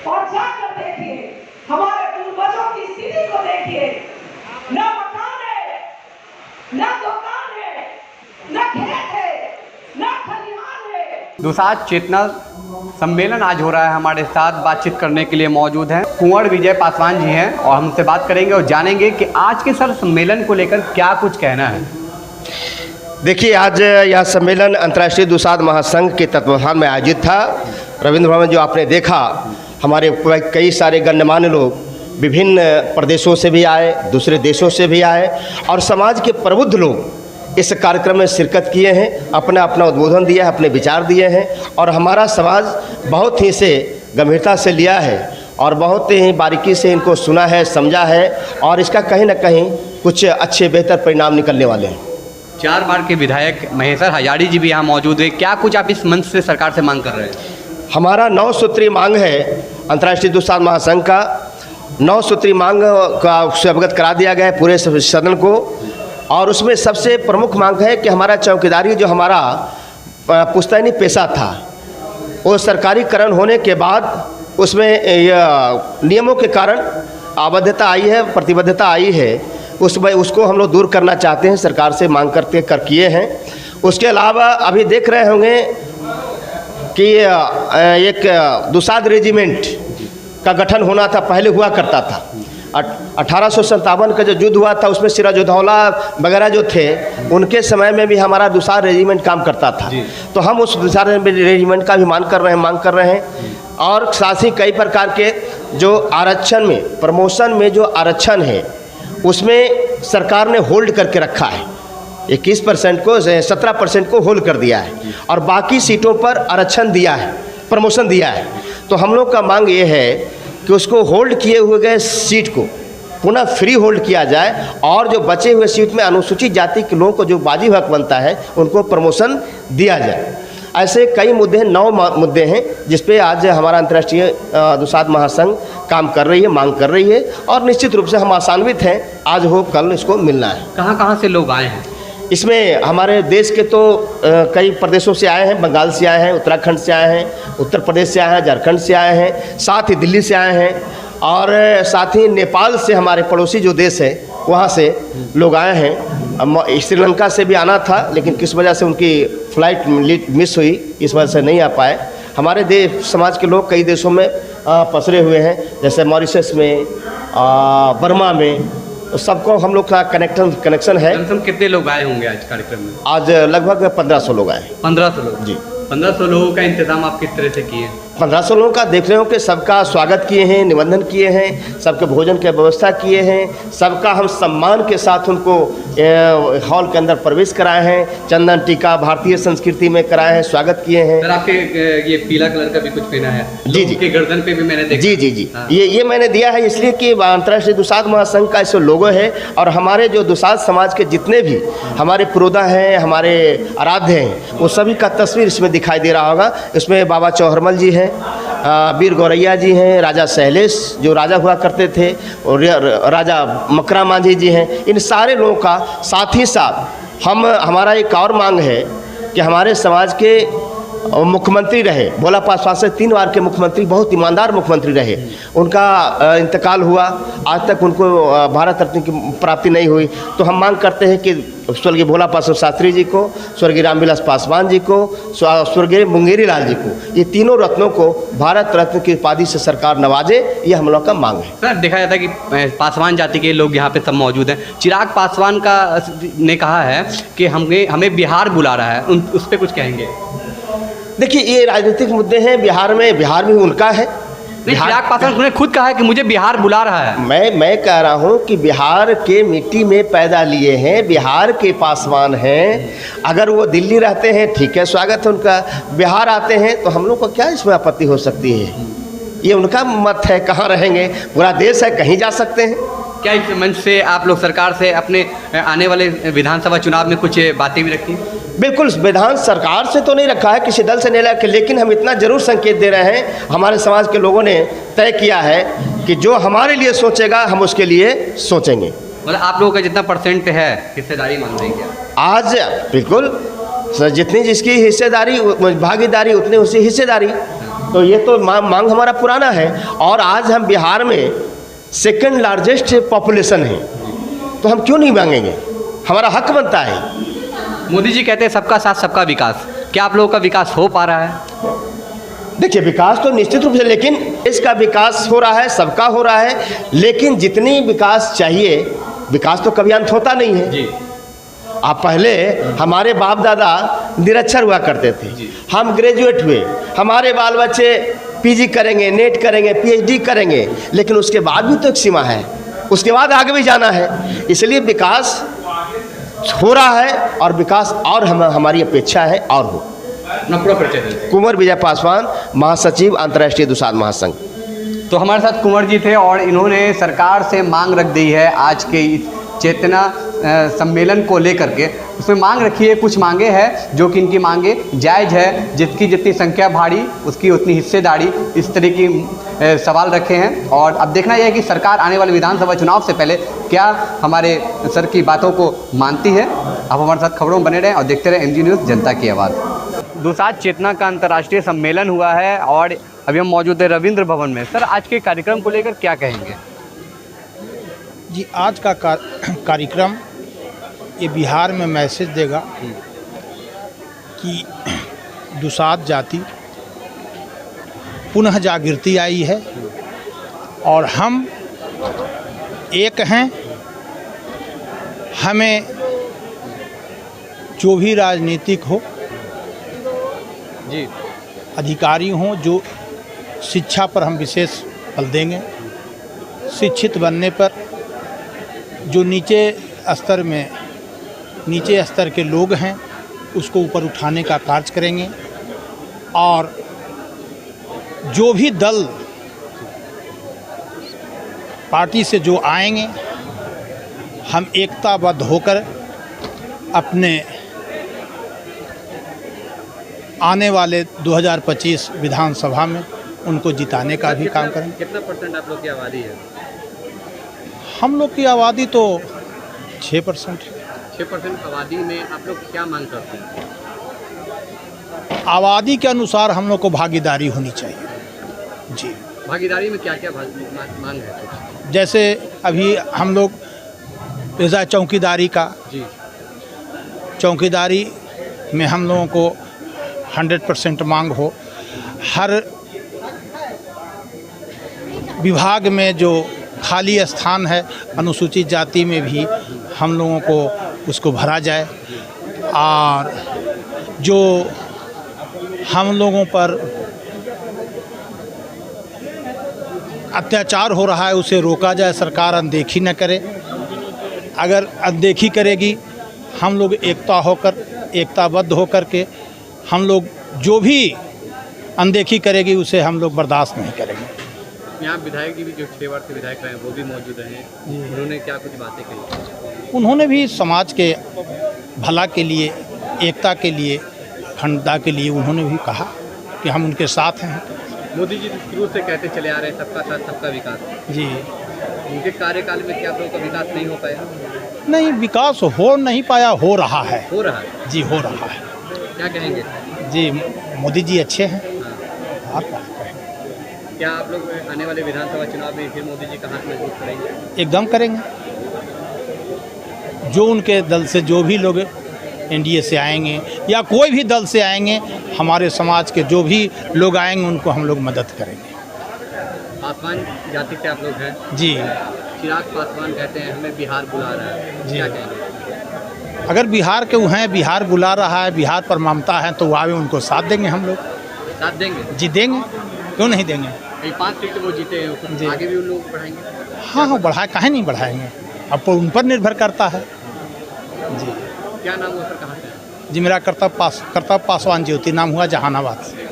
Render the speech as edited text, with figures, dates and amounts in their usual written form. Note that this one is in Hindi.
और जाकर देखिए हमारे पूर्वजों की स्थिति को देखिए। न मकान है, न दुकान है, न खेत है, न खलिहान है। दुसाध चेतना सम्मेलन आज हो रहा है। हमारे साथ बातचीत करने के लिए मौजूद हैं कुंवर विजय पासवान जी हैं और हमसे बात करेंगे और जानेंगे कि आज के सर सम्मेलन को लेकर क्या कुछ कहना है। देखिए, आज यह सम्मेलन अंतर्राष्ट्रीय दुसाध महासंघ के तत्वावधान में आयोजित था। रविंद्र भवन जो आपने देखा, हमारे कई सारे गण्यमान्य लोग विभिन्न प्रदेशों से भी आए, दूसरे देशों से भी आए और समाज के प्रबुद्ध लोग इस कार्यक्रम में शिरकत किए हैं, अपना अपना उद्बोधन दिया है, अपने विचार दिए हैं और हमारा समाज बहुत ही इसे गंभीरता से लिया है और बहुत ही बारीकी से इनको सुना है, समझा है और इसका कहीं ना कहीं कुछ अच्छे बेहतर परिणाम निकलने वाले हैं। 4 बार के विधायक महेश्वर हजारी जी भी यहाँ मौजूद है। क्या कुछ आप इस मंच से सरकार से मांग कर रहे हैं? हमारा 9 सूत्रीय मांग है अंतर्राष्ट्रीय दुसाध महासंघ का। 9 सूत्रीय मांग का उससे अवगत करा दिया गया है पूरे सदन को और उसमें सबसे प्रमुख मांग है कि हमारा चौकीदारी जो हमारा पुश्तैनी पेशा था, वो सरकारीकरण होने के बाद उसमें नियमों के कारण आबद्धता आई है, प्रतिबद्धता आई है, उसको हम लोग दूर करना चाहते हैं, सरकार से मांग करते किए हैं। उसके अलावा अभी देख रहे होंगे कि एक दुसाध रेजिमेंट का गठन होना था, पहले हुआ करता था। 1857 का जो युद्ध हुआ था उसमें सिराजुद्दौला वगैरह जो थे, उनके समय में भी हमारा दुसाध रेजिमेंट काम करता था। तो हम उस दुसाध रेजिमेंट का भी मांग कर रहे हैं और साथ ही कई प्रकार के जो आरक्षण में, प्रमोशन में जो आरक्षण है उसमें सरकार ने होल्ड करके रखा है। 21% को 17% को होल्ड कर दिया है और बाकी सीटों पर आरक्षण दिया है, प्रमोशन दिया है। तो हम लोग का मांग ये है कि उसको होल्ड किए हुए गए सीट को पुनः फ्री होल्ड किया जाए और जो बचे हुए सीट में अनुसूचित जाति के लोगों को जो बाजी हक बनता है उनको प्रमोशन दिया जाए। ऐसे कई मुद्दे हैं, 9 मुद्दे हैं जिस पे आज हमारा अंतर्राष्ट्रीय दुसाध महासंघ काम कर रही है, मांग कर रही है और निश्चित रूप से हम आशान्वित हैं आज हो कल इसको मिलना है। कहाँ से लोग आए हैं इसमें? हमारे देश के तो कई प्रदेशों से आए हैं, बंगाल से आए हैं, उत्तराखंड से आए हैं, उत्तर प्रदेश से आए हैं, झारखंड से आए हैं, साथ ही दिल्ली से आए हैं और साथ ही नेपाल से, हमारे पड़ोसी जो देश है वहाँ से लोग आए हैं। श्रीलंका से भी आना था लेकिन किस वजह से उनकी फ़्लाइट मिस हुई, इस वजह से नहीं आ पाए। हमारे देश समाज के लोग कई देशों में पसरे हुए हैं, जैसे मॉरिशस में, बर्मा में, सबको हम लोग का कनेक्शन है। कितने लोग आए होंगे आज कार्यक्रम में? आज लगभग 1500 लोग आए। 1500 लोग जी। 1500 लोगों का इंतजाम आप किस तरह से किए? 1500 लोगों का देख रहे हो कि सबका स्वागत किए हैं, निबंधन किए हैं, सबके भोजन की व्यवस्था किए हैं, सबका हम सम्मान के साथ उनको हॉल के अंदर प्रवेश कराए हैं, चंदन टीका भारतीय संस्कृति में कराए हैं, स्वागत किए हैं। सर आपके ये पीला कलर का भी कुछ पहना है? जी जी, के गर्दन पे भी मैंने देखा। जी जी जी, हाँ। ये मैंने दिया है इसलिए कि अंतर्राष्ट्रीय दुसाध महासंघ का इसमें लोगो है और हमारे जो दुसाध समाज के जितने भी हमारे पुरोधा हैं, हमारे आराध्य हैं, वो सभी का तस्वीर इसमें दिखाई दे रहा होगा। इसमें बाबा चौहरमल जी हैं, वीर गौरैया जी हैं, राजा सहलेश जो राजा हुआ करते थे और राजा मकरा मांझी जी हैं। इन सारे लोगों का साथ ही साथ हमारा एक और मांग है कि हमारे समाज के मुख्यमंत्री रहे, भोला पासवान से 3 बार के मुख्यमंत्री, बहुत ईमानदार मुख्यमंत्री रहे, उनका इंतकाल हुआ, आज तक उनको भारत रत्न की प्राप्ति नहीं हुई। तो हम मांग करते हैं कि स्वर्गीय भोला पासवान शास्त्री जी को, स्वर्गीय रामविलास पासवान जी को, स्वर्गीय मुंगेरी लाल जी को, ये तीनों रत्नों को भारत रत्न की उपाधि से सरकार नवाजे, ये हम लोग का मांग है। सर देखा जाता है कि पासवान जाति के लोग यहाँ पे सब मौजूद हैं। चिराग पासवान ने कहा है कि हमें बिहार बुला रहा है, उस पर कुछ कहेंगे? देखिए, ये राजनीतिक मुद्दे हैं। बिहार भी उनका है। चिराग पासवान ने खुद कहा है कि मुझे बिहार बुला रहा है। मैं कह रहा हूँ कि बिहार के मिट्टी में पैदा लिए हैं, बिहार के पासवान हैं। अगर वो दिल्ली रहते हैं ठीक है, स्वागत है उनका। बिहार आते हैं तो हम लोग को क्या इसमें आपत्ति हो सकती है? ये उनका मत है, कहाँ रहेंगे, पूरा देश है, कहीं जा सकते हैं। क्या इस मंच से आप लोग सरकार से अपने आने वाले विधानसभा चुनाव में कुछ बातें भी रखी? बिल्कुल, विधान सरकार से तो नहीं रखा है, किसी दल से नहीं रखा, लेकिन हम इतना जरूर संकेत दे रहे हैं, हमारे समाज के लोगों ने तय किया है कि जो हमारे लिए सोचेगा हम उसके लिए सोचेंगे। मतलब आप लोगों का जितना परसेंट है हिस्सेदारी मांग रही है आज? बिल्कुल, जितनी जिसकी हिस्सेदारी भागीदारी उतनी उसकी हिस्सेदारी। तो ये तो मांग हमारा पुराना है। और आज हम बिहार में सेकंड लार्जेस्ट पॉपुलेशन है, तो हम क्यों नहीं मांगेंगे, हमारा हक बनता है। मोदी जी कहते हैं सबका साथ सबका विकास, क्या आप लोगों का विकास हो पा रहा है? देखिए, विकास तो निश्चित रूप से, लेकिन देश का विकास हो रहा है, सबका हो रहा है, लेकिन जितनी विकास चाहिए, विकास तो कभी अंत होता नहीं है जी। आप पहले हमारे बाप दादा निरक्षर हुआ करते थे, हम ग्रेजुएट हुए, हमारे बाल बच्चे पीजी करेंगे, नेट करेंगे, पीएचडी करेंगे, लेकिन उसके बाद भी तो एक सीमा है, उसके बाद आगे भी जाना है। इसलिए विकास हो रहा है और विकास और हमारी अपेक्षा है और हो। ना पूरा परिचय दें। कुंवर विजय पासवान, महासचिव अंतर्राष्ट्रीय दुसाध महासंघ। तो हमारे साथ कुंवर जी थे और इन्होंने सरकार से मांग रख दी है आज के इस चेतना सम्मेलन को लेकर के। उसमें मांग रखी है, कुछ मांगे हैं जो कि इनकी मांगे जायज़ है, जिसकी जितनी संख्या भारी उसकी उतनी हिस्सेदारी, इस तरह की सवाल रखे हैं। और अब देखना यह है कि सरकार आने वाले विधानसभा चुनाव से पहले क्या हमारे सर की बातों को मानती है। आप हमारे साथ खबरों में बने रहें और देखते रहें MG न्यूज़, जनता की आवाज़। दुसाध चेतना का अंतर्राष्ट्रीय सम्मेलन हुआ है और अभी हम मौजूद है रविंद्र भवन में। सर, आज के कार्यक्रम को लेकर क्या कहेंगे? जी, आज का कार्यक्रम ये बिहार में मैसेज देगा कि दुसाध जाति पुनः जागृति आई है और हम एक हैं। हमें जो भी राजनीतिक हो, जी, अधिकारी हों, जो शिक्षा पर हम विशेष बल देंगे। शिक्षित बनने पर जो नीचे स्तर के लोग हैं उसको ऊपर उठाने का कार्य करेंगे। और जो भी दल पार्टी से जो आएंगे, हम एकताबद्ध होकर अपने आने वाले 2025 विधानसभा में उनको जिताने का भी काम करेंगे। कितना % आप लोग की आबादी है? हम लोग की आबादी तो 6% है। 6% आबादी में आप लोग क्या मांग करते हैं? आबादी के अनुसार हम लोग को भागीदारी होनी चाहिए। जी, भागीदारी में क्या क्या मांग है कुछ? जैसे अभी हम लोग जैसा चौकीदारी का, जी, चौकीदारी में हम लोगों को 100% मांग हो। हर विभाग में जो खाली स्थान है अनुसूचित जाति में भी हम लोगों को उसको भरा जाए। और जो हम लोगों पर अत्याचार हो रहा है उसे रोका जाए, सरकार अनदेखी न करे। अगर अनदेखी करेगी, हम लोग एकताबद्ध होकर के हम लोग जो भी अनदेखी करेगी उसे हम लोग बर्दाश्त नहीं करेंगे। यहाँ विधायक जी भी जो 6 बार से विधायक रहे वो भी मौजूद रहे, उन्होंने क्या कुछ बातें कही? उन्होंने भी समाज के भला के लिए, एकता के लिए, अखंडता के लिए उन्होंने भी कहा कि हम उनके साथ हैं। मोदी जी शुरू से कहते चले आ रहे हैं सबका साथ सबका विकास। जी, उनके कार्यकाल में क्या आप लोगों का विकास नहीं हो पाया? नहीं, विकास हो नहीं पाया, हो रहा है। हो रहा है जी, हो रहा है। क्या कहेंगे? जी, मोदी जी अच्छे हैं। हाँ। आप क्या आप लोग आने वाले विधानसभा चुनाव में फिर मोदी जी का हाथ मजबूत करेंगे? एकदम करेंगे। जो उनके दल से जो भी लोग एनडीए से आएंगे या कोई भी दल से आएंगे, हमारे समाज के जो भी लोग आएंगे उनको हम लोग मदद करेंगे। पासवान जाति से आप लोग हैं? जी, चिराग पासवान कहते हैं हमें बिहार बुला रहा है, जी। क्या कहेंगे? अगर बिहार के हैं, बिहार बुला रहा है, बिहार पर ममता है, तो वो आवे, उनको साथ देंगे हम लोग। साथ देंगे? जी, देंगे, क्यों नहीं देंगे। 5 सीट वो जीते हैं, जी। आगे भी उन लोग बढ़ाएंगे? हाँ, बढ़ाए, काहे नहीं बढ़ाएंगे, अब तो उन पर निर्भर करता है। जी, क्या नाम हुआ सर, कहाँ से? जी, मेरा कर्तव्य पासवान ज्योति नाम हुआ, जहानाबाद से।